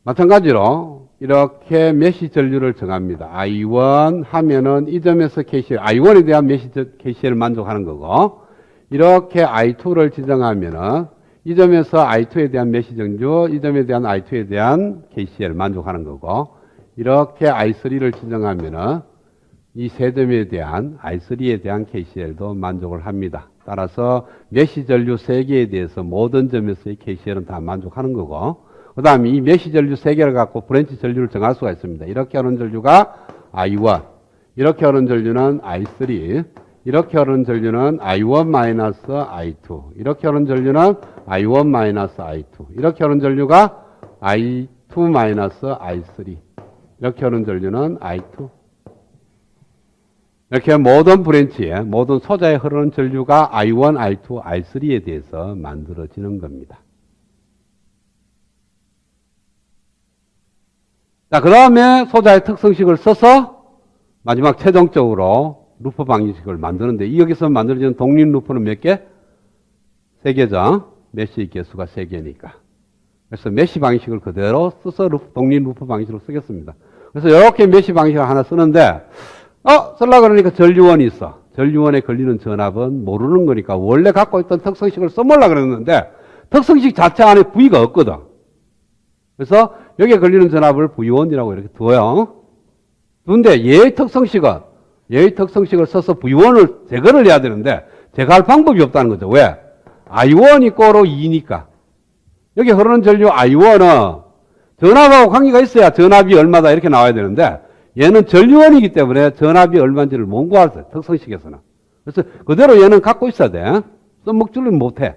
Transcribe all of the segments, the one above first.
마찬가지로 이렇게 메시 전류를 정합니다. I1 하면은 이 점에서 KCL, I1에 대한 메시 KCL을 만족하는 거고, 이렇게 I2를 지정하면은 이 점에서 I2에 대한 메시 전류, 이 점에 대한 I2에 대한 KCL을 만족하는 거고, 이렇게 I3를 지정하면은 이 세 점에 대한 I3에 대한 KCL도 만족을 합니다. 따라서 메시 전류 3개에 대해서 모든 점에서의 KCL은 다 만족하는 거고, 그 다음에 이 메시 전류 3개를 갖고 브랜치 전류를 정할 수가 있습니다. 이렇게 하는 전류가 I1, 이렇게 하는 전류는 I3, 이렇게 하는 전류는 I1-I2, 이렇게 하는 전류는 I1-I2, 이렇게 하는 전류가 I2-I3, 이렇게 하는 전류는 I2. 이렇게 모든 브랜치에, 모든 소자에 흐르는 전류가 I1, I2, I3에 대해서 만들어지는 겁니다. 자, 그 다음에 소자의 특성식을 써서 마지막 최종적으로 루프 방정식을 만드는데, 여기서 만들어지는 독립 루프는 몇 개? 3개죠. 메시 개수가 3개니까. 그래서 메시 방식을 그대로 써서 독립 루프 방식으로 쓰겠습니다. 그래서 이렇게 메시 방식을 하나 쓰는데, 쓰려고 그러니까 전류원이 있어. 전류원에 걸리는 전압은 모르는 거니까 원래 갖고 있던 특성식을 써보려고 그랬는데, 특성식 자체 안에 V가 없거든. 그래서 여기에 걸리는 전압을 V1이라고 이렇게 두어요. 근데 얘의 특성식을 써서 V1을 제거를 해야 되는데, 제거할 방법이 없다는 거죠. 왜? I1 이꼬로 2니까. 여기 흐르는 전류 I1은 전압하고 관계가 있어야 전압이 얼마다 이렇게 나와야 되는데, 얘는 전류원이기 때문에 전압이 얼마인지를 못 구하세요. 특성식에서는. 그래서 그대로 얘는 갖고 있어야 돼. 써먹지를 못해.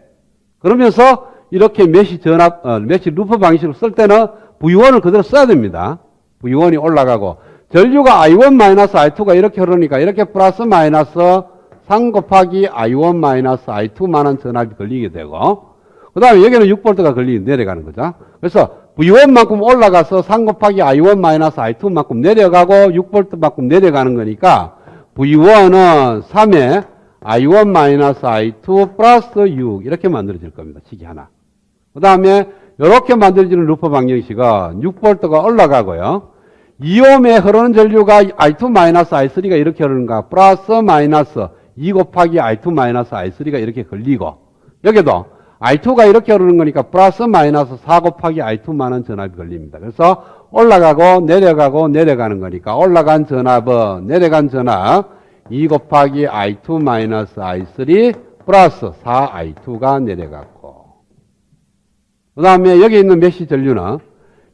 그러면서 이렇게 메시 루프 방식으로 쓸 때는 V1을 그대로 써야 됩니다. V1이 올라가고, 전류가 I1-I2가 이렇게 흐르니까 이렇게 플러스 마이너스 3 곱하기 I1-I2만한 전압이 걸리게 되고, 그 다음에 여기는 6V가 내려가는 거죠. 그래서 V1만큼 올라가서 3 곱하기 I1-I2만큼 내려가고 6V만큼 내려가는 거니까 V1은 3에 I1-I2 플러스 6 이렇게 만들어질 겁니다. 식이 하나. 그 다음에 이렇게 만들어지는 루프 방정식은 6V가 올라가고요. 2옴에 흐르는 전류가 I2-I3가 이렇게 흐르는가 플러스 마이너스 2 곱하기 I2-I3가 이렇게 걸리고, 여기도 I2가 이렇게 흐르는 거니까 플러스 마이너스 4 곱하기 I2만한 전압이 걸립니다. 그래서 올라가고 내려가고 내려가는 거니까 올라간 전압은 내려간 전압 2 곱하기 I2-I3 플러스 4I2가 내려갔고, 그 다음에 여기 있는 메시 전류는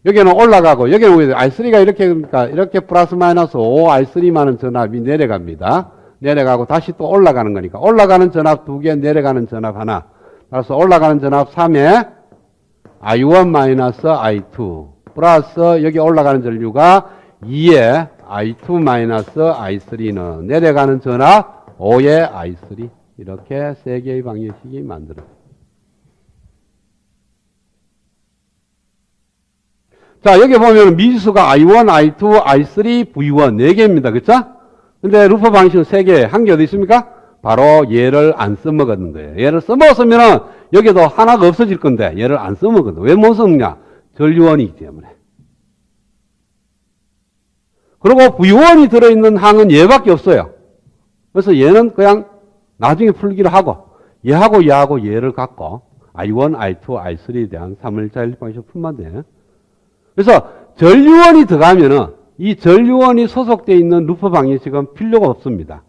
여기는 올라가고 여기는 I3가 이렇게 그러니까 이렇게 플러스 마이너스 5I3만한 전압이 내려갑니다. 내려가고 다시 또 올라가는 거니까 올라가는 전압 2개, 내려가는 전압 하나. 따라서 올라가는 전압 3에 I1-I2 플러스 여기 올라가는 전류가 2에 I2-I3는 내려가는 전압 5에 I3 이렇게 3개의 방정식이 만들어져요. 자, 여기 보면 미지수가 I1, I2, I3, V1 4개입니다. 그쵸? 근데 루프 방식은 3개, 한 개 어디 있습니까? 바로 얘를 안 써먹었는 거예요. 얘를 써먹었으면 여기도 하나가 없어질 건데 얘를 안 써먹거든. 왜 못 써먹냐? 전류원이기 때문에. 그리고 V1이 들어있는 항은 얘밖에 없어요. 그래서 얘는 그냥 나중에 풀기를 하고 얘하고 얘를 갖고 I1, I2, I3에 대한 3일자 일방식을 풀면 돼. 그래서 전류원이 들어가면은 이 전류원이 소속되어 있는 루프 방정식은 필요가 없습니다.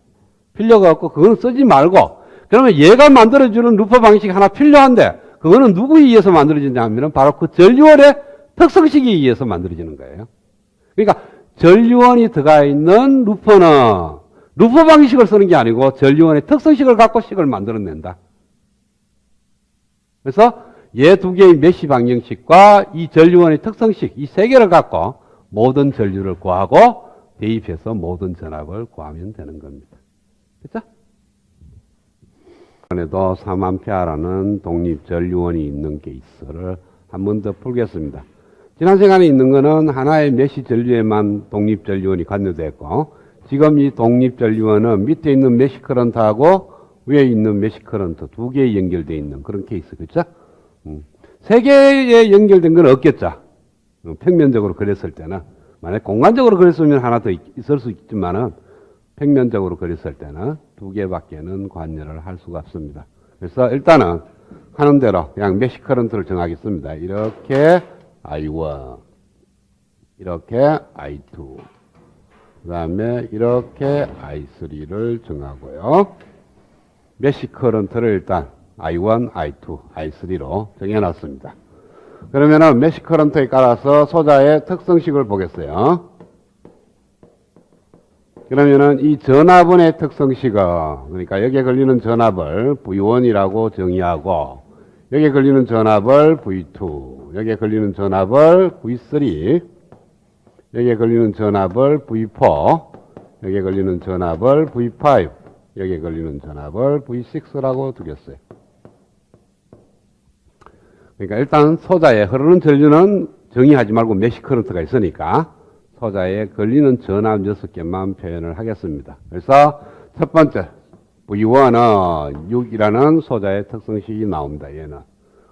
필요가 없고 그거는 쓰지 말고, 그러면 얘가 만들어주는 루프 방식이 하나 필요한데 그거는 누구에 의해서 만들어지냐 하면 바로 그 전류원의 특성식에 의해서 만들어지는 거예요. 그러니까 전류원이 들어가 있는 루프는 루프 방식을 쓰는 게 아니고 전류원의 특성식을 갖고 식을 만들어낸다. 그래서 얘 2개의 메시 방정식과 이 전류원의 특성식 이 3개를 갖고 모든 전류를 구하고 대입해서 모든 전압을 구하면 되는 겁니다. 그렇죠? 이번에도 3A라는 독립전류원이 있는 케이스를 한 번 더 풀겠습니다. 지난 시간에 있는 거는 하나의 메시 전류에만 독립전류원이 관여되었고, 지금 이 독립전류원은 밑에 있는 메시 커런트하고 위에 있는 메시 커런트 2개에 연결되어 있는 그런 케이스. 그렇죠? 3개에 연결된 건 없겠죠. 평면적으로 그렸을 때는. 만약 공간적으로 그렸으면 하나 더 있을 수 있지만은 평면적으로 그렸을 때는 두 개밖에는 관여를 할 수가 없습니다. 그래서 일단은 하는 대로 그냥 메시 커런트를 정하겠습니다. 이렇게 I1, 이렇게 I2, 그 다음에 이렇게 I3를 정하고요. 메시 커런트를 일단 I1, I2, I3로 정해놨습니다. 그러면은 메시 커런트에 따라서 소자의 특성식을 보겠어요. 그러면은 이 전압원의 특성식은, 그러니까 여기에 걸리는 전압을 V1이라고 정의하고, 여기에 걸리는 전압을 V2, 여기에 걸리는 전압을 V3, 여기에 걸리는 전압을 V4, 여기에 걸리는 전압을 V5, 여기에 걸리는 전압을 V6라고 두겠어요. 그러니까 일단 소자에 흐르는 전류는 정의하지 말고 메시 커런트가 있으니까 소자에 걸리는 전압 6개만 표현을 하겠습니다. 그래서 첫 번째 V1은 6이라는 소자의 특성식이 나옵니다. 얘는.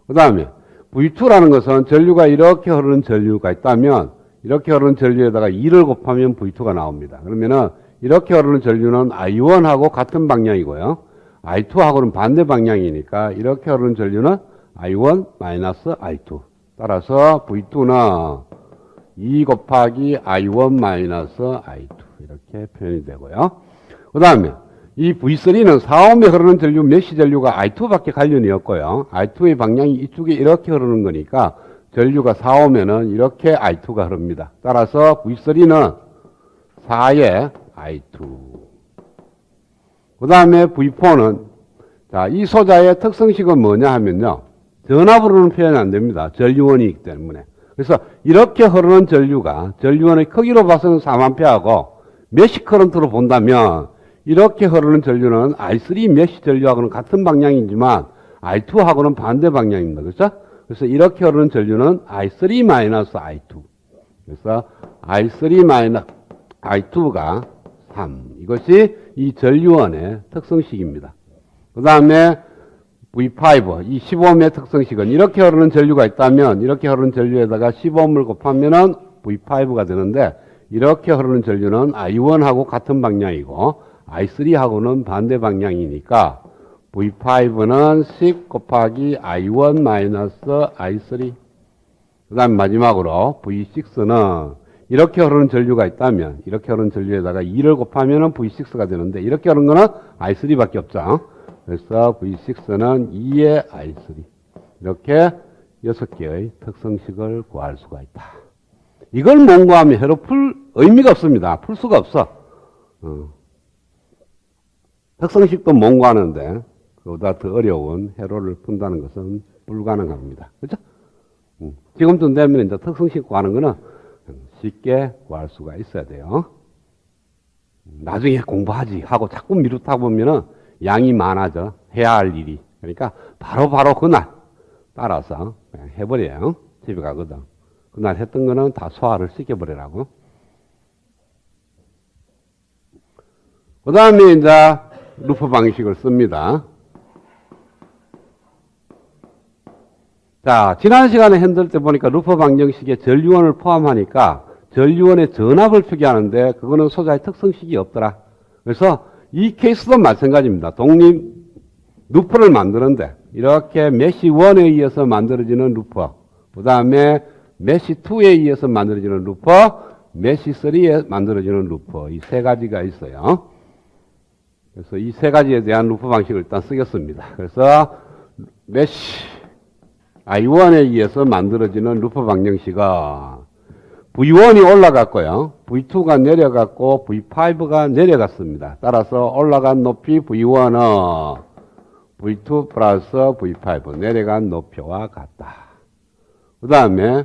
그 다음에 V2라는 것은 전류가 이렇게 흐르는 전류가 있다면 이렇게 흐르는 전류에다가 2를 곱하면 V2가 나옵니다. 그러면은 이렇게 흐르는 전류는 I1하고 같은 방향이고요. I2하고는 반대 방향이니까 이렇게 흐르는 전류는 I1 마이너스 I2. 따라서 V2는 2 곱하기 I1 마이너스 I2 이렇게 표현이 되고요. 그 다음에 이 V3는 4옴에 흐르는 전류 메시 전류가 I2밖에 관련이 없고요. I2의 방향이 이쪽에 이렇게 흐르는 거니까 전류가 4옴에는 이렇게 I2가 흐릅니다. 따라서 V3는 4의 I2. 그 다음에 V4는 자, 이 소자의 특성식은 뭐냐 하면요. 전압으로는 표현이 안 됩니다. 전류원이기 때문에. 그래서 이렇게 흐르는 전류가 전류원의 크기로 봐서는 4만페하고 메시 커런트로 본다면 이렇게 흐르는 전류는 I3 메시 전류하고는 같은 방향이지만 I2하고는 반대 방향입니다. 그렇죠? 그래서 이렇게 흐르는 전류는 I3 마이너스 I2. 그래서 I3 마이너스 I2가 3. 이것이 이 전류원의 특성식입니다. 그 다음에 V5, 이 15옴의 특성식은 이렇게 흐르는 전류가 있다면 이렇게 흐르는 전류에다가 15옴을 곱하면은 V5가 되는데 이렇게 흐르는 전류는 I1하고 같은 방향이고 I3하고는 반대 방향이니까 V5는 10 곱하기 I1 마이너스 I3. 그 다음 마지막으로 V6는 이렇게 흐르는 전류가 있다면 이렇게 흐르는 전류에다가 2를 곱하면은 V6가 되는데 이렇게 흐르는 거는 I3밖에 없죠. 그래서 V6는 2의 I3. 이렇게 6개의 특성식을 구할 수가 있다. 이걸 몽고하면 해로 풀 의미가 없습니다. 풀 수가 없어. 특성식도 몽고하는데 그보다 더 어려운 해로를 푼다는 것은 불가능합니다. 그렇죠? 지금쯤 되면 이제 특성식 구하는 거는 쉽게 구할 수가 있어야 돼요. 나중에 공부하지 하고 자꾸 미루다 보면은 양이 많아져. 해야 할 일이. 그러니까 바로 그날 따라서 그냥 해버려요. 집에 가거든. 그날 했던 거는 다 소화를 시켜버리라고. 그 다음에 이제 루프 방식을 씁니다. 자, 지난 시간에 핸들 때 보니까 루프 방정식에 전류원을 포함하니까 전류원의 전압을 표기하는데 그거는 소자의 특성식이 없더라. 그래서 이 케이스도 마찬가지입니다. 독립 루프를 만드는데 이렇게 메시 1에 의해서 만들어지는 루퍼, 그 다음에 메시 2에 의해서 만들어지는 루퍼, 메시 3에 만들어지는 루퍼, 이 세 가지가 있어요. 그래서 이 세 가지에 대한 루프 방식을 일단 쓰겠습니다. 그래서 메시 I1에 의해서 만들어지는 루프 방정식은 V1이 올라갔고요. V2가 내려갔고 V5가 내려갔습니다. 따라서 올라간 높이 V1은 V2 플러스 V5 내려간 높이와 같다. 그 다음에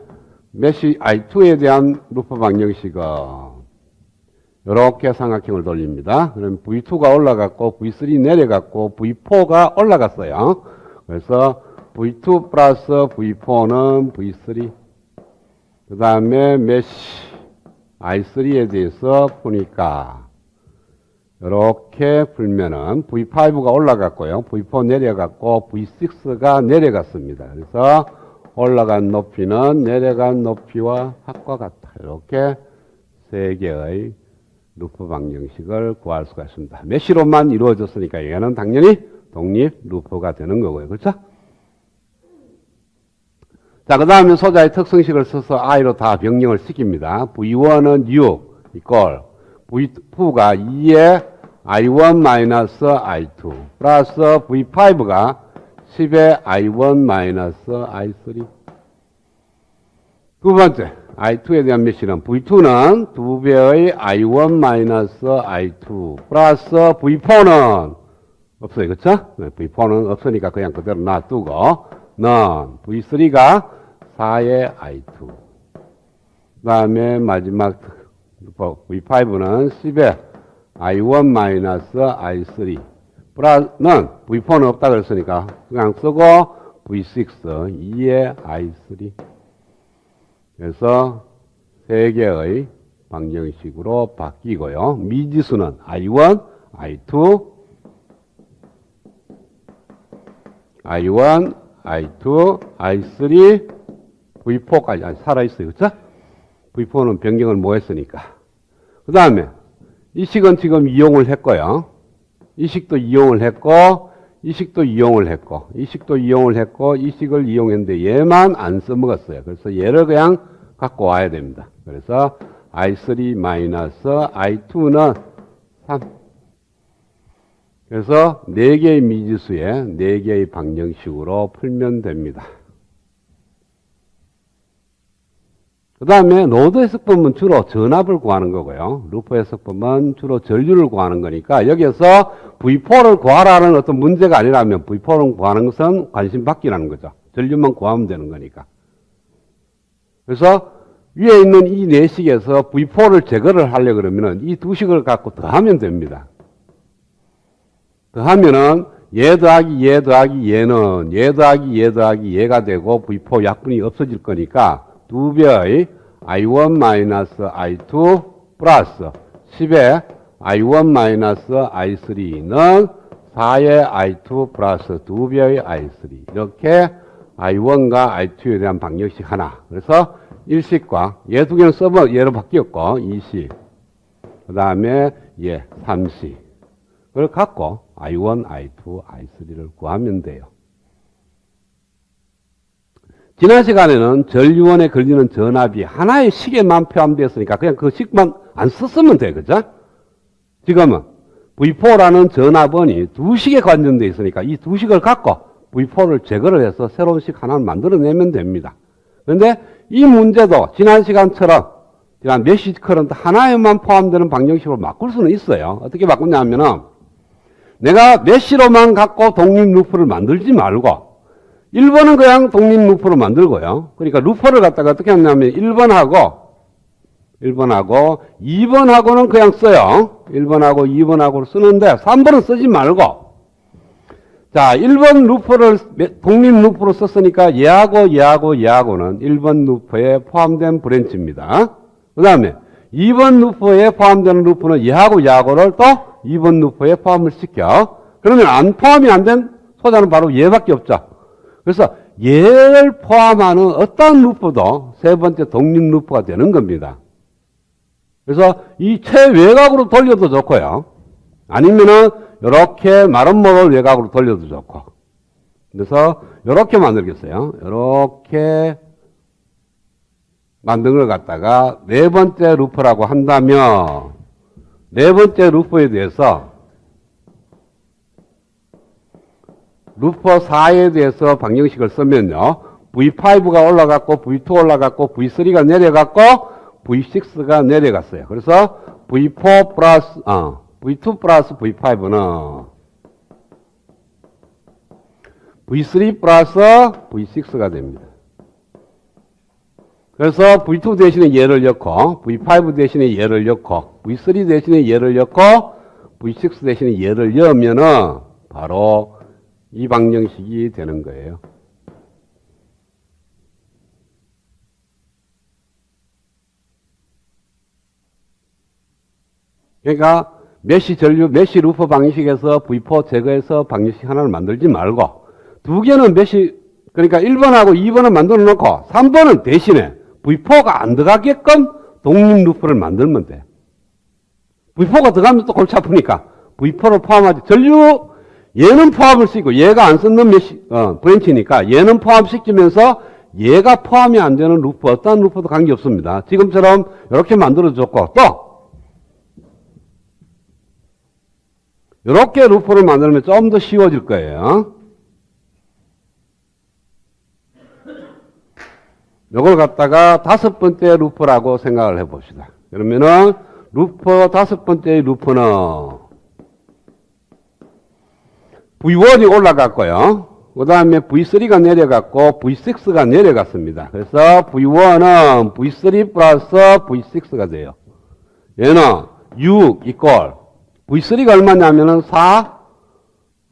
메시 I2에 대한 루프 방정식은 이렇게 삼각형을 돌립니다. 그럼 V2가 올라갔고 V3 내려갔고 V4가 올라갔어요. 그래서 V2 플러스 V4는 V3. 그 다음에 메시 I3에 대해서 보니까 이렇게 풀면은 V5가 올라갔고요. V4 내려갔고 V6가 내려갔습니다. 그래서 올라간 높이는 내려간 높이와 합과 같다. 이렇게 세 개의 루프 방정식을 구할 수가 있습니다. 메시로만 이루어졌으니까 얘는 당연히 독립 루프가 되는 거고요. 그렇죠? 자, 그 다음에 소자의 특성식을 써서 i로 다 변경을 시킵니다. v1은 6 이꼴 v2가 2에 i1-i2 플러스 v5가 10에 i1-i3. 두 번째, i2에 대한 메시는 v2는 2배의 i1-i2 플러스 v4는 없어요. 그렇죠? v4는 없으니까 그냥 그대로 놔두고 는 v3가 4의 i2 그 다음에 마지막 v5는 10의 i1-i3 플러스는 v4는 없다 그랬으니까 그냥 쓰고 v6 2의 i3 그래서 세 개의 방정식으로 바뀌고요. 미지수는 i1, i2, i1, i2, i3, v4까지 살아있어요. 그렇죠? v4는 변경을 뭐 했으니까. 그 다음에 이 식은 지금 이용을 했고요. 이 식도 이용을 했고 이 식도 이용을 했고 이 식도 이용을 했고 이 식을 이용했는데 얘만 안 써먹었어요. 그래서 얘를 그냥 갖고 와야 됩니다. 그래서 i3-i2는 3. 그래서 4개의 미지수에 4개의 방정식으로 풀면 됩니다. 그 다음에 노드 해석법은 주로 전압을 구하는 거고요. 루프 해석법은 주로 전류를 구하는 거니까 여기에서 V4를 구하라는 어떤 문제가 아니라면 V4를 구하는 것은 관심 받기라는 거죠. 전류만 구하면 되는 거니까. 그래서 위에 있는 이 4식에서 V4를 제거를 하려고 그러면은 이 2식을 갖고 더하면 됩니다. 더하면은 얘 더하기 얘 더하기 얘는 얘 더하기 얘 더하기 얘가 되고 V4 약분이 없어질 거니까 2배의 i1-i2 플러스 10의 i1-i3는 4의 i2 플러스 2배의 i3 이렇게 i1과 i2에 대한 방정식 하나. 그래서 1식과 얘 두 개는 서버 얘로 바뀌었고 2식 그 다음에 얘 3식 그걸 갖고 i1, i2, i3를 구하면 돼요. 지난 시간에는 전류원에 걸리는 전압이 하나의 식에만 포함되었으니까 그냥 그 식만 안 썼으면 돼. 그죠? 지금은 V4라는 전압원이 2식에 관련되어 있으니까 이 2식을 갖고 V4를 제거를 해서 새로운 식 하나를 만들어내면 됩니다. 그런데 이 문제도 지난 시간처럼 지난 메시 커런트 하나에만 포함되는 방정식으로 바꿀 수는 있어요. 어떻게 바꾸냐면은 내가 메시로만 갖고 독립 루프를 만들지 말고 1번은 그냥 독립 루프로 만들고요. 그러니까 루프를 갖다가 어떻게 하냐면 1번하고 2번하고는 그냥 써요. 1번하고 2번하고 쓰는데 3번은 쓰지 말고 자 1번 루프를 독립 루프로 썼으니까 얘하고는 1번 루프에 포함된 브랜치입니다. 그 다음에 2번 루프에 포함되는 루프는 얘하고를 또 2번 루프에 포함을 시켜. 그러면 포함이 안 된 소자는 바로 얘밖에 없죠. 그래서 얘를 포함하는 어떤 루프도 세 번째 독립 루프가 되는 겁니다. 그래서 이 최외곽으로 돌려도 좋고요. 아니면은 이렇게 마름모를 외곽으로 돌려도 좋고. 그래서 이렇게 만들겠어요. 이렇게 만든 걸 갖다가 네 번째 루프라고 한다면 네 번째 루프에 대해서 루프 4에 대해서 방정식을 쓰면요. V5가 올라갔고 V2 올라갔고 V3가 내려갔고 V6가 내려갔어요. 그래서 V4 플러스 V2 플러스 V5는 V3 플러스 V6가 됩니다. 그래서 V2 대신에 얘를 넣고 V5 대신에 얘를 넣고 V3 대신에 얘를 넣고 V6 대신에 얘를 넣으면은 바로 이 방정식이 되는 거예요. 그러니까 메시 루프 방식에서 V4 제거해서 방정식 하나를 만들지 말고 두 개는 메시 그러니까 1번하고 2번은 만들어 놓고 3번은 대신에 V4가 안 들어가게끔 독립 루프를 만들면 돼. V4가 들어가면 또 골치 아프니까 V4를 포함하지. 전류 얘는 포함을 시키고 얘가 안 쓰는 브랜치니까 얘는 포함시키면서 얘가 포함이 안 되는 루프, 어떠한 루프도 관계없습니다. 지금처럼 이렇게 만들어줬고 또 이렇게 루프를 만들면 좀 더 쉬워질 거예요. 이걸 갖다가 다섯 번째 루프라고 생각을 해봅시다. 그러면은 루프 다섯 번째 루프는 V1이 올라갔고요. 그 다음에 V3가 내려갔고 V6가 내려갔습니다. 그래서 V1은 V3 플러스 V6가 돼요. 얘는 6 이퀄 V3가 얼마냐면은 4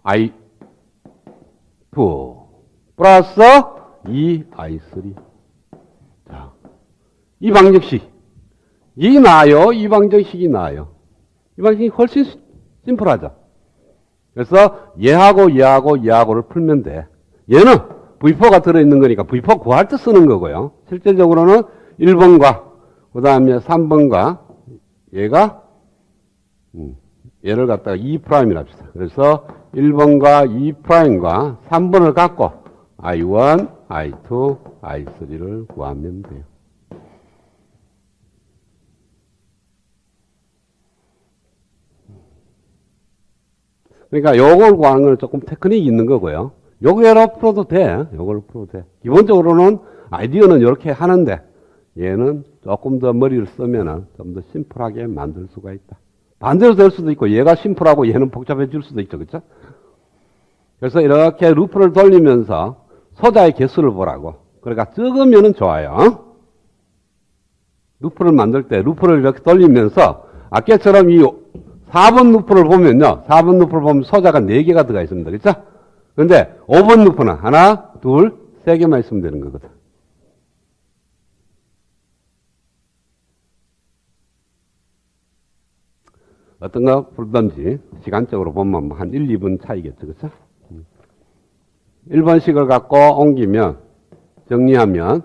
I2 플러스 2 I3. 자, 이 방정식 이 나아요? 이 방정식이 나아요? 이 방정식이 훨씬 심플하죠. 그래서 얘하고를 풀면 돼. 얘는 V4가 들어있는 거니까 V4 구할 때 쓰는 거고요. 실제적으로는 1번과 그 다음에 3번과 얘가 얘를 갖다가 2'이라 합시다. 그래서 1번과 2'과 3번을 갖고 I1, I2, I3를 구하면 돼요. 그러니까 요걸 구하는 건 조금 테크닉이 있는 거고요. 요거로 풀어도 돼. 요걸로 풀어도 돼. 기본적으로는 아이디어는 이렇게 하는데 얘는 조금 더 머리를 쓰면은 좀 더 심플하게 만들 수가 있다. 반대로 될 수도 있고 얘가 심플하고 얘는 복잡해질 수도 있죠. 그렇죠? 그래서 이렇게 루프를 돌리면서 소자의 개수를 보라고. 그러니까 적으면은 좋아요. 루프를 만들 때 루프를 이렇게 돌리면서 아까처럼 이 4번 루프를 보면요. 4번 루프를 보면 소자가 4개가 들어가 있습니다. 그렇죠? 그런데 5번 루프는 하나, 둘, 3개만 있으면 되는 거거든. 어떤 거 풀든지 시간적으로 보면 한 1, 2분 차이겠죠. 그렇죠? 1번식을 갖고 옮기면 정리하면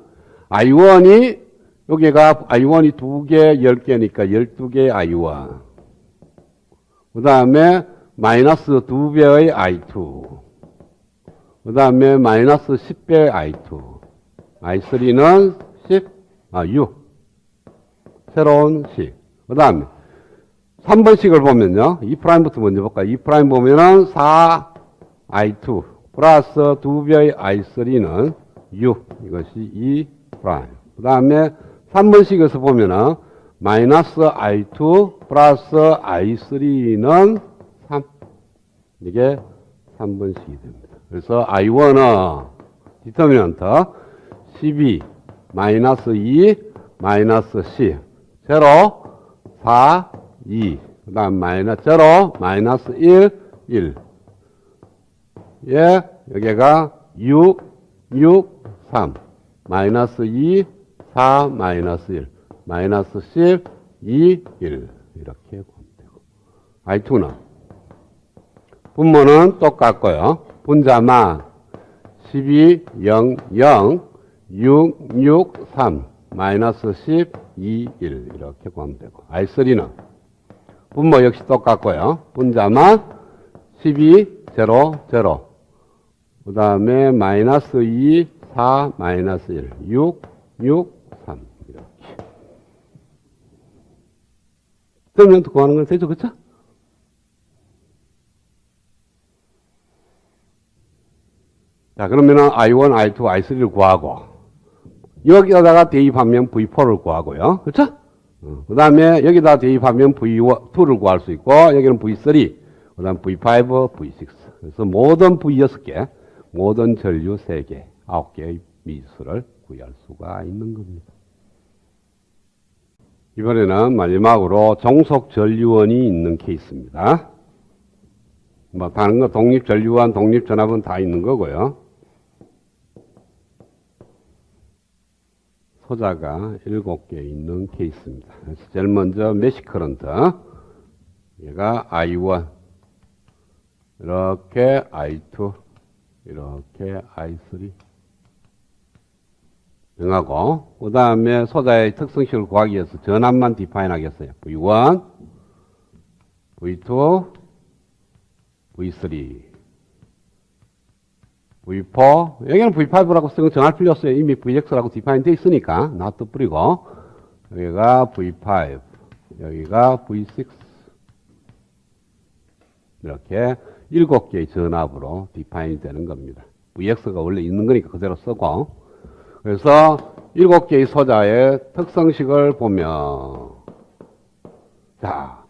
I1이 여기가 I1이 2개, 10개니까 12개의 I1. 그 다음에 마이너스 2배의 I2. 그 다음에 마이너스 10배의 I2. I3는 6. 새로운 식. 그 다음에 3번식을 보면요. 2'부터 먼저 볼까요? 2' 보면은 4I2 플러스 2배의 I3는 6. 이것이 2'. 그 다음에 3번식에서 보면은 마이너스 I2 플러스 I3는 3. 이게 3번식이 됩니다. 그래서 I1은 디터미넌트 12 마이너스 2 마이너스 10 제로 4 2 그 다음 마이너스 제로 마이너스 1 1 예, 여기가 6 6 3 마이너스 2 4 마이너스 1 마이너스 10 2 1 이렇게 보면 되고 I2는 분모는 똑같고요. 분자만 12 0 0 6 6 3 마이너스 10 2 1 이렇게 보면 되고 I3는 분모 역시 똑같고요. 분자만 12 0 0 그 다음에 마이너스 2 4 마이너스 1 6 6 3 이렇게 그러면 구하는 건 되죠. 그렇죠? 자, 그러면은 I1, I2, I3를 구하고 여기다가 대입하면 V4를 구하고요. 그렇죠? 그 다음에 여기다 대입하면 V2를 구할 수 있고 여기는 V3, 그 다음 V5, V6 그래서 모든 V6개, 모든 전류 3개, 9개의 미수를 구할 수가 있는 겁니다. 이번에는 마지막으로 종속 전류원이 있는 케이스입니다. 뭐 다른 거 독립 전류원, 독립 전압은 다 있는 거고요. 소자가 7개 있는 케이스입니다. 그래서 제일 먼저 메시 커런트. 얘가 I1, 이렇게 I2, 이렇게 I3, 정하고, 그 다음에 소자의 특성식을 구하기 위해서 전압만 디파인 하겠어요. V1, V2, V3, V4, 여기는 V5라고 쓰는 거 정할 필요 없어요. 이미 VX라고 디파인 되어 있으니까 놔둬 뿌리고, 여기가 V5, 여기가 V6, 이렇게 7개의 전압으로 디파인이 되는 겁니다. VX가 원래 있는 거니까 그대로 쓰고, 그래서 7개의 소자의 특성식을 보면, 자,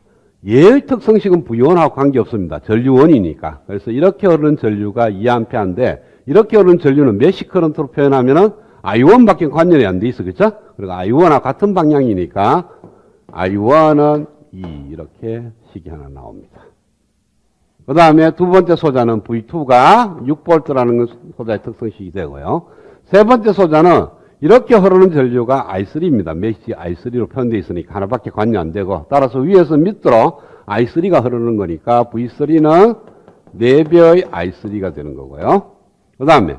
얘의 특성식은 V1하고 관계없습니다. 전류원이니까. 그래서 이렇게 흐르는 전류가 2A인데, 이렇게 흐르는 전류는 메시 커런트로 표현하면은 I1밖에 관련이 안 돼 있어. 그쵸? 그리고 I1하고 같은 방향이니까, I1은 2, 이렇게 식이 하나 나옵니다. 그 다음에 두 번째 소자는 V2가 6V라는 소자의 특성식이 되고요. 세 번째 소자는 이렇게 흐르는 전류가 I3입니다. 메시 I3로 표현되어 있으니까 하나밖에 관여 안 되고, 따라서 위에서 밑으로 I3가 흐르는 거니까 V3는 4배의 I3가 되는 거고요. 그 다음에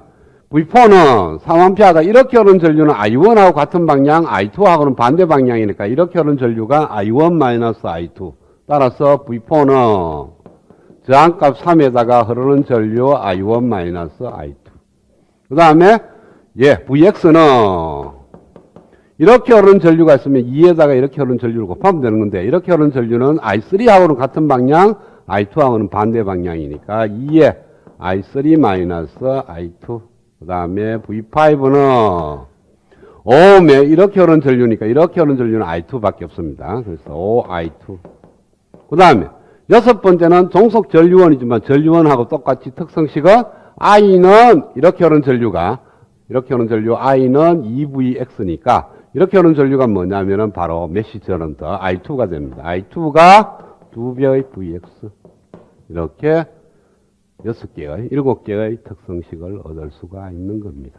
V4는 3A가 이렇게 흐르는 전류는 I1하고 같은 방향, I2하고는 반대 방향이니까 이렇게 흐르는 전류가 I1-I2. 따라서 V4는 저항값 3에다가 흐르는 전류 I1-I2. 그 다음에 VX는 이렇게 흐르는 전류가 있으면 2에다가 이렇게 흐르는 전류를 곱하면 되는 건데, 이렇게 흐르는 전류는 I3하고는 같은 방향, I2하고는 반대 방향이니까 2에 I3-I2. 그 다음에 V5는 5에 이렇게 흐르는 전류니까 이렇게 흐르는 전류는 I2밖에 없습니다. 그래서 5I2. 그 다음에 여섯 번째는 종속 전류원이지만 전류원하고 똑같이 특성식은 I는 이렇게 흐르는 전류가 이렇게 흐르는 전류 I는 2VX니까 이렇게 흐르는 전류가 뭐냐면은 바로 메시 저런트 I2가 됩니다. I2가 2배의 VX. 이렇게 7개의 특성식을 얻을 수가 있는 겁니다.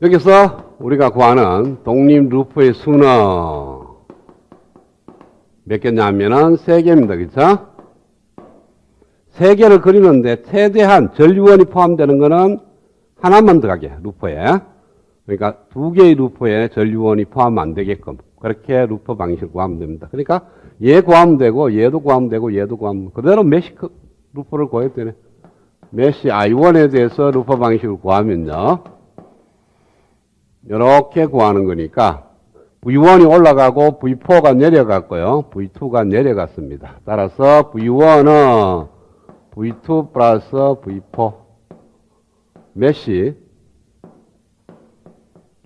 여기서 우리가 구하는 독립 루프의 수는 몇 개냐면은 3개입니다. 그쵸? 3개를 그리는데 최대한 전류원이 포함되는 거는 하나만 들어가게, 루프에. 그러니까 2개의 루프에 전류원이 포함 안 되게끔 그렇게 루프 방식을 구하면 됩니다. 그러니까 얘 구하면 되고 얘도 구하면 되고 얘도 구하면 되고 그대로 메시 루프를 구해야 되네. 메시 I1에 대해서 루프 방식을 구하면요. 이렇게 구하는 거니까 V1이 올라가고 V4가 내려갔고요. V2가 내려갔습니다. 따라서 V1은 V2 플러스 V4 메시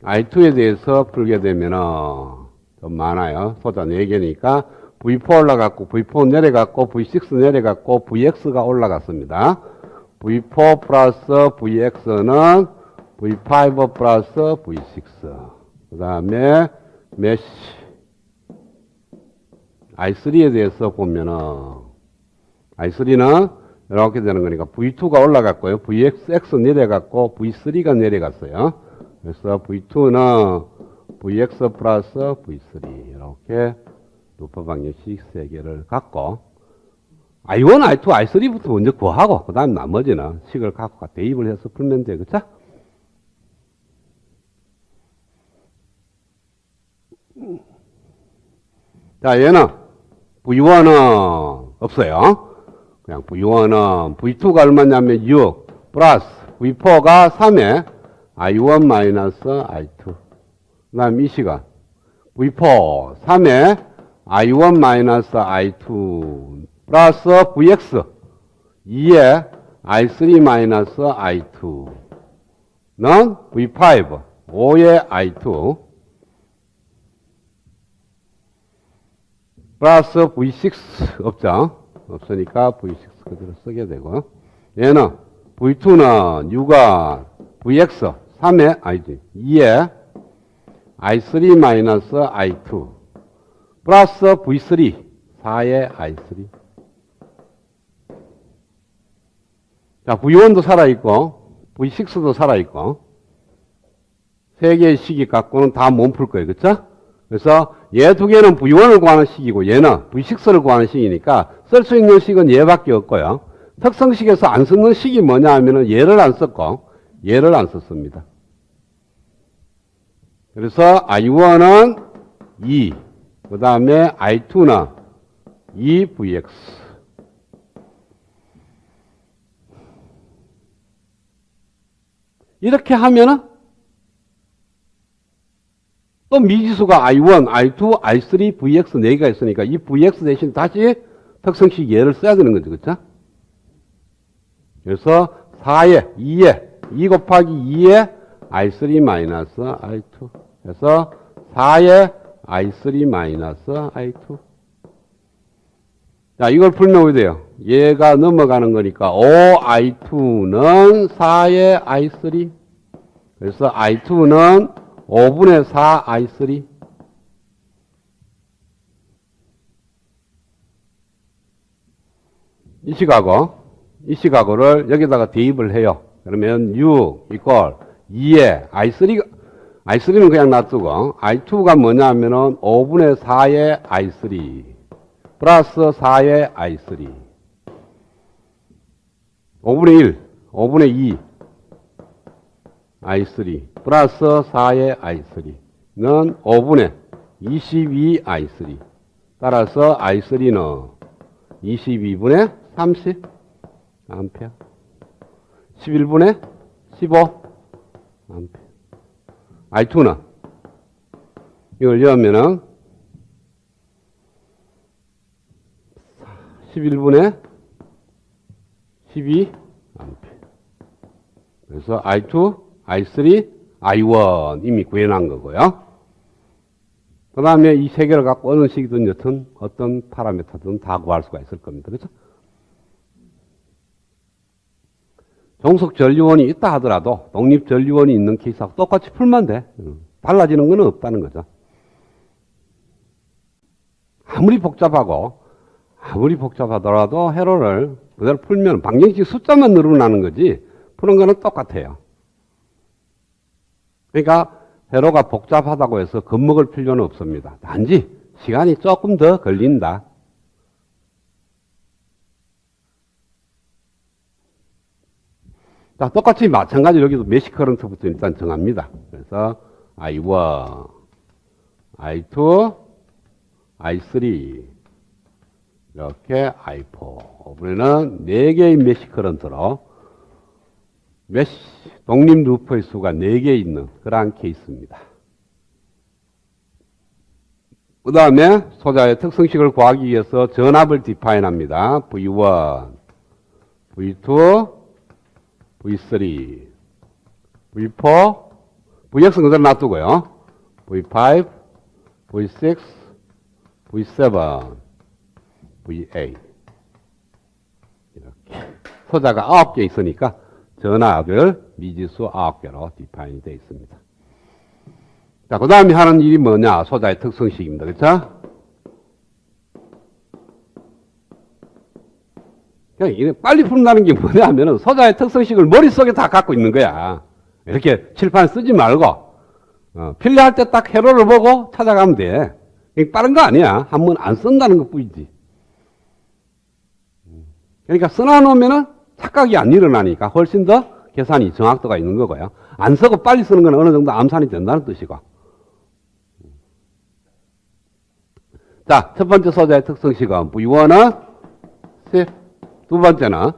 I2에 대해서 풀게 되면은 좀 많아요. 소자 4개니까 V4 올라갔고 V4 내려갔고 V6 내려갔고 VX가 올라갔습니다. V4 플러스 VX는 V5 플러스 V6. 그 다음에 메시 I3에 대해서 보면은 I3는 이렇게 되는 거니까 V2가 올라갔고요. VX 내려갔고 V3가 내려갔어요. 그래서 V2는 VX 플러스 V3 이렇게 루프 방정식 3개를 갖고 I1, I2, I3부터 먼저 구하고 그 다음 나머지는 식을 갖고 대입을 해서 풀면 돼. 그쵸? 자, 얘는 V1은 없어요. 그냥 V1은 V2가 얼마냐면 6 플러스 V4가 3에 I1 마이너스 I2. 그 다음 이 시간 V4 3에 I1 마이너스 I2 플러스 VX 2에 I3 마이너스 I2는 V5 5에 I2 플러스 V6 없죠? 없으니까 V6 그대로 쓰게 되고 얘는 V2는 6가 VX 3에 아니지 2에 I3 마이너스 I2 플러스 V3 4에 I3. 자, V1도 살아있고 V6도 살아있고 3개의 식이 갖고는 다 못 풀 거예요. 그쵸? 그래서 얘 2개는 V1을 구하는 식이고 얘는 V6를 구하는 식이니까 쓸 수 있는 식은 얘밖에 없고요. 특성식에서 안 쓰는 식이 뭐냐 하면은 얘를 안 썼고 얘를 안 썼습니다. 그래서 I1은 2, 그 다음에 I2는 2Vx. 이렇게 하면은 또 미지수가 I1, I2, I3, Vx 4개가 있으니까 이 Vx 대신 다시 특성식 예를 써야 되는 거죠. 그렇죠? 그래서 4에 2에 2 곱하기 2에 I3 마이너스 I2. 그래서 4에 I3 마이너스 I2. 자, 이걸 풀면 어떻게 돼요? 얘가 넘어가는 거니까 5I2는 4의 I3. 그래서 I2는 5분의 4 I3. 이 시각을 여기다가 대입을 해요. 그러면 6 이퀄 2에 I3는 그냥 놔두고 I2가 뭐냐 하면은 5분의 4의 I3 플러스 4의 I3 5분의 1, 5분의 2 I3 플러스 4의 I3는 5분의 22 I3 따라서 I3는 22분의 30 암페어 11분의 15 암페어 I2는 이걸 넣으면은 11분의 12 암페어. 그래서 I2, I3, I1 이미 구해놓은 거고요. 그 다음에 이 세 개를 갖고 어느 식이든 여튼 어떤 파라미터든 다 구할 수가 있을 겁니다. 그렇죠? 종속 전류원이 있다 하더라도 독립 전류원이 있는 케이스하고 똑같이 풀면 돼. 달라지는 건 없다는 거죠. 아무리 복잡하더라도 회로를 그대로 풀면 방정식 숫자만 늘어나는 거지 푸는 거는 똑같아요. 그러니까 회로가 복잡하다고 해서 겁먹을 필요는 없습니다. 단지 시간이 조금 더 걸린다. 자, 똑같이 마찬가지로 여기도 메시 커런트부터 일단 정합니다. 그래서 I1, I2, I3 이렇게 I4 이번에는 4개의 메시 커런트로 독립 루프의 수가 4개 있는 그러한 케이스입니다. 그 다음에 소자의 특성식을 구하기 위해서 전압을 디파인합니다. V1, V2, V3, V4, Vx는 그대로 놔두고요. V5, V6, V7, V8 이렇게 소자가 9개 있으니까 전압을 미지수 9개로 디파인이 되어 있습니다. 자, 그 다음에 하는 일이 뭐냐? 소자의 특성식입니다. 그렇죠? 빨리 푼다는 게 뭐냐 하면은 소자의 특성식을 머릿속에 다 갖고 있는 거야. 이렇게 칠판 쓰지 말고 필요할 때 딱 회로를 보고 찾아가면 돼. 빠른 거 아니야. 한번 안 쓴다는 것 뿐이지. 그러니까 써놔놓으면은 착각이 안 일어나니까 훨씬 더 계산이 정확도가 있는 거고요. 안 쓰고 빨리 쓰는 건 어느 정도 암산이 된다는 뜻이고. 자, 첫 번째 소자의 특성식은 V1은 10. 두 번째는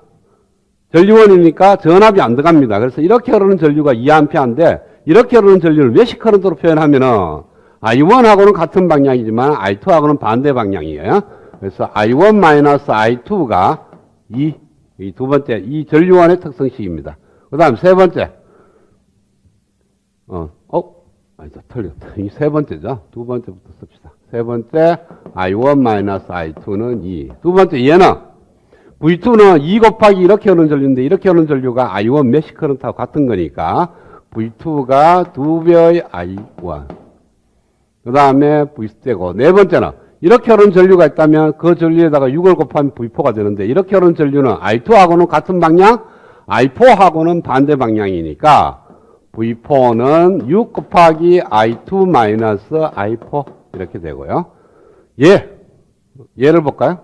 전류원이니까 전압이 안 들어갑니다. 그래서 이렇게 흐르는 전류가 2A인데 이렇게 흐르는 전류를 메시 커런트로 표현하면은 I1하고는 같은 방향이지만 I2하고는 반대 방향이에요. 그래서 I1-I2가 이 두 번째 이 전류원의 특성식입니다. 그 다음 세 번째 틀렸다. 이 세 번째죠. 두 번째부터 씁시다. 세 번째 I1-I2는 2. 두 번째 얘는 V2는 2 곱하기 이렇게 흐르는 전류인데 이렇게 흐르는 전류가 I1 메시 커런트하고 같은 거니까 V2가 2배의 I1. 그 다음에 V3고 네 번째는 이렇게 흐르는 전류가 있다면 그 전류에다가 6을 곱하면 V4가 되는데 이렇게 흐르는 전류는 I2하고는 같은 방향, I4하고는 반대 방향이니까 V4는 6 곱하기 I2 마이너스 I4 이렇게 되고요. 얘를 볼까요?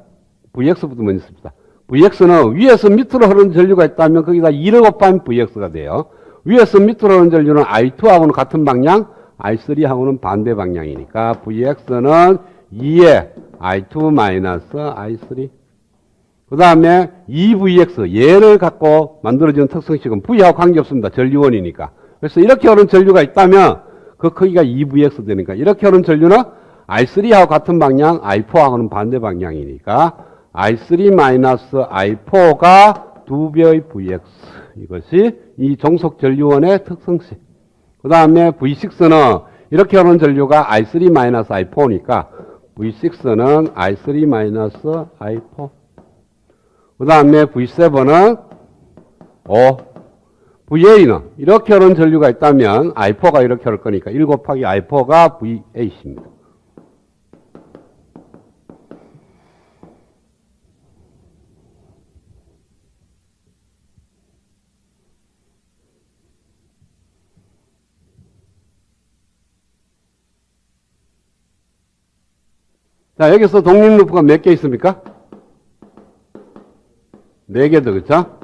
Vx부터 먼저 씁시다. Vx는 위에서 밑으로 흐르는 전류가 있다면 거기다 2를 곱하면 Vx가 돼요. 위에서 밑으로 흐르는 전류는 I2하고는 같은 방향, I3하고는 반대 방향이니까 Vx는 2의 I2 마이너스 I3. 그 다음에 2Vx, 얘를 갖고 만들어지는 특성식은 V하고 관계없습니다. 전류원이니까. 그래서 이렇게 오는 전류가 있다면 그 크기가 2Vx 되니까 이렇게 오는 전류는 I3하고 같은 방향, I4하고는 반대 방향이니까 I3 마이너스 I4가 2배의 Vx. 이것이 이 종속 전류원의 특성식. 그 다음에 V6는 이렇게 오는 전류가 I3 마이너스 I4니까 V6는 I3 마이너스 I4. 그 다음에 V7은 5. VA는 이렇게 오는 전류가 있다면 I4가 이렇게 올 거니까 1 곱하기 I4가 V8입니다. 자, 여기서 독립 루프가 몇 개 있습니까? 4개도, 그쵸?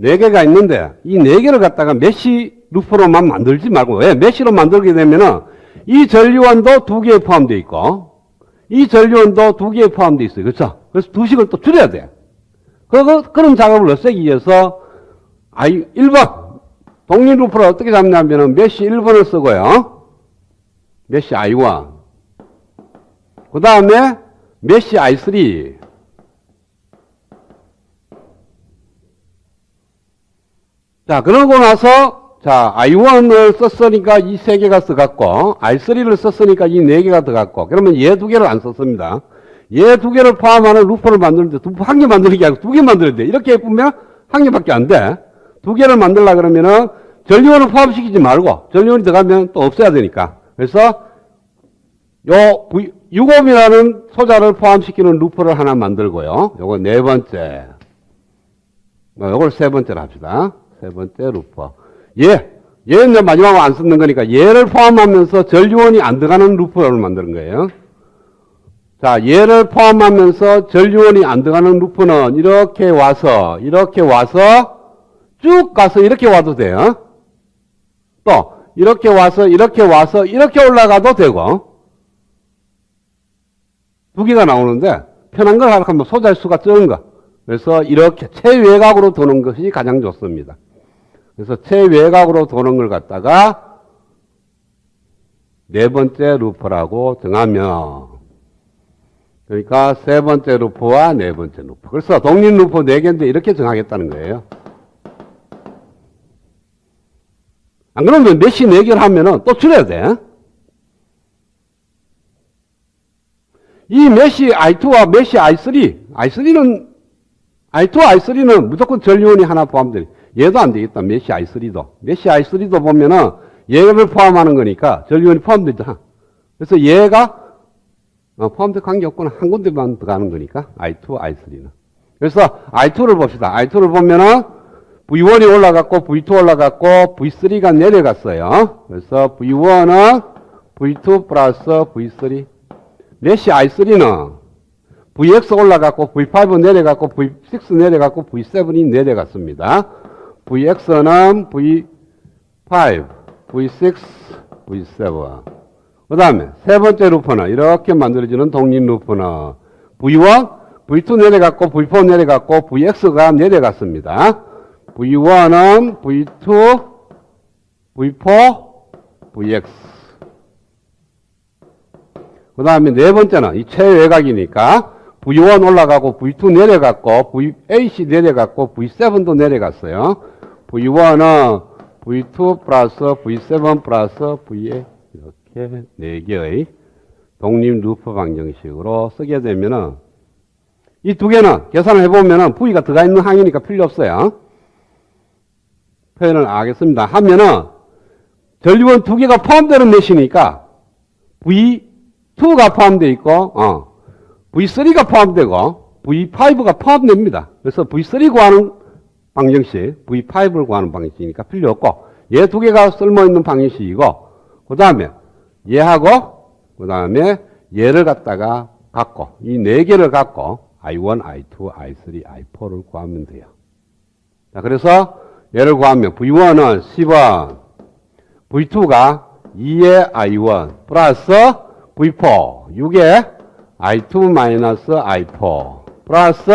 4개가 있는데, 이 4개를 갖다가 메쉬 루프로만 만들지 말고, 왜? 메쉬로 만들게 되면은, 이 전류원도 2개에 포함되어 있고, 이 전류원도 2개에 포함되어 있어요. 그쵸? 그래서 2식을 또 줄여야 돼. 그런 작업을 없애기 위해서, 1번. 독립 루프를 어떻게 잡냐면은, 메쉬 1번을 쓰고요. 메쉬 I1. 그 다음에 메쉬 I3. 자, 그러고 나서, 자, I1을 썼으니까 이 3개가 들어갔고, I3를 썼으니까 이 4개가 들어갔고, 그러면 얘 2개를 안 썼습니다. 얘 2개를 포함하는 루프를 만드는데, 한 개 만드는 게 아니고 2개 만들어야 돼. 이렇게 해보면 한 개밖에 안 돼. 2개를 만들려고 그러면은, 전류원을 포함시키지 말고, 전류원이 들어가면 또 없애야 되니까. 그래서, 요, 6옴이라는 소자를 포함시키는 루프를 하나 만들고요. 요거 4번째. 요걸 3번째로 합시다. 3번째 루프. 얘는 이제 마지막으로 안 쓰는 거니까 얘를 포함하면서 전류원이 안 들어가는 루프를 만드는 거예요. 자, 얘를 포함하면서 전류원이 안 들어가는 루프는 이렇게 와서 쭉 가서 이렇게 와도 돼요. 또 이렇게 와서 이렇게 올라가도 되고. 2개가 나오는데 편한 걸 하면 소자의 수가 적은 거. 그래서 이렇게 최외곽으로 도는 것이 가장 좋습니다. 그래서 최외곽으로 도는 걸 갖다가 4번째 루프라고 정하면, 그러니까 3번째 루프와 4번째 루프. 그래서 독립 루프 4개인데 이렇게 정하겠다는 거예요. 안 그러면 메쉬 4개를 하면은 또 줄여야 돼. 이 메쉬 I2와 메쉬 I3, I2, I3는 무조건 전류원이 하나 포함되니, 얘도 안 되겠다. 메쉬 I3도 보면은 얘를 포함하는 거니까 전류원이 포함되잖아. 그래서 얘가 포함될 관계없구나. 한 군데만 들어가는 거니까 I2, I3는. 그래서 I2를 봅시다. I2를 보면은 V1이 올라갔고 V2 올라갔고 V3가 내려갔어요. 그래서 V1은 V2 플러스 V3. 메쉬 I3는 VX 올라갔고 V5 내려갔고 V6 내려갔고 V7이 내려갔습니다. VX는 V5, V6, V7. 그 다음에 세 번째 루프는 이렇게 만들어지는 독립 루프는 V1, V2 내려갔고 V4 내려갔고 VX가 내려갔습니다. V1은 V2, V4, VX. 그 다음에 네 번째는 이 최외곽이니까 V1 올라가고 V2 내려갔고 V8이 내려갔고 V7도 내려갔어요. V1은 V2 플러스 V7 플러스 V8 이렇게 4개의 독립 루프 방정식으로 쓰게 되면은 이 두 개는 계산을 해보면은 V가 들어가 있는 항이니까 필요 없어요. 표현을 하겠습니다. 하면은 전류원 두 개가 포함되는 메시니까 V2가 포함되어 있고 V3가 포함되고 V5가 포함됩니다. 그래서 V3 구하는 방정식, V5를 구하는 방정식이니까 필요 없고 얘 두 개가 쓸모있는 방정식이고 그 다음에 얘하고 그 다음에 얘를 갖다가 갖고 이 네 개를 갖고 I1, I2, I3, I4를 구하면 돼요. 자, 그래서 얘를 구하면 V1은 10원, V2가 2의 I1 플러스 V4 6의 I2 마이너스 I4 플러스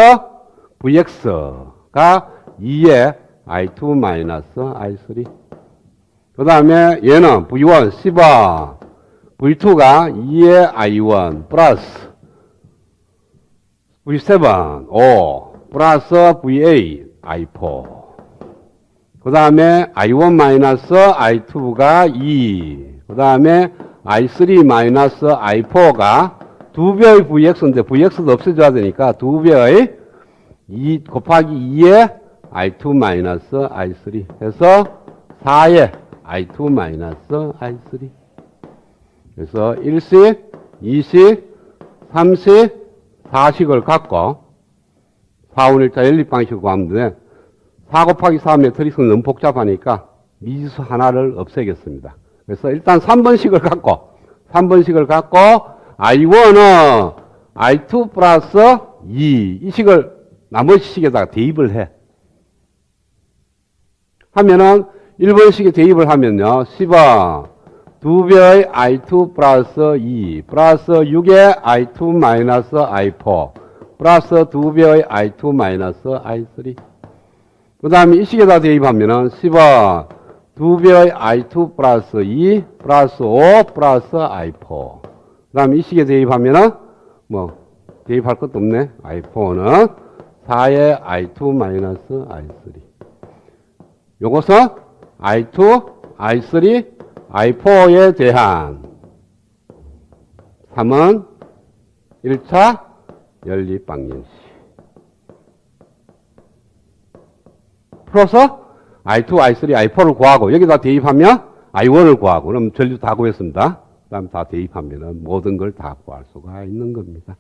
VX가 2의 I2 마이너스 I3. 그 다음에 얘는 V1 10번 V2가 2의 I1 플러스 V7 5 플러스 V8 I4. 그 다음에 I1 마이너스 I2가 2. 그 다음에 I3 마이너스 I4가 2배의 VX인데 VX도 없애줘야 되니까 2배의 2 곱하기 2의 I2 마이너스 I3 해서 4의 I2 마이너스 I3. 그래서 1식, 2식, 3식, 4식을 갖고 4운 1자 연립방식을 구하면 되는데 4 곱하기 4 매트릭스는 너무 복잡하니까 미지수 하나를 없애겠습니다. 그래서 일단 3번식을 갖고 I1은 I2 플러스 2 이 식을 나머지 식에다가 대입을 해. 하면은 1번식에 대입을 하면요. 10번 2배의 I2 플러스 2 플러스 6의 I2 마이너스 I4 플러스 2배의 I2 마이너스 I3. 그 다음에 이 식에다 대입하면은 10번 2배의 I2 플러스 2 플러스 5 플러스 I4. 그 다음에 이 식에 대입하면은 뭐 대입할 것도 없네. I4는 4의 I2 마이너스 I3. 요것은 I2, I3, I4에 대한 3은 1차 연립방정식. 풀어서 I2, I3, I4를 구하고 여기다 대입하면 I1을 구하고 그럼 전류 다 구했습니다. 그 다음 다 대입하면 모든 걸 다 구할 수가 있는 겁니다.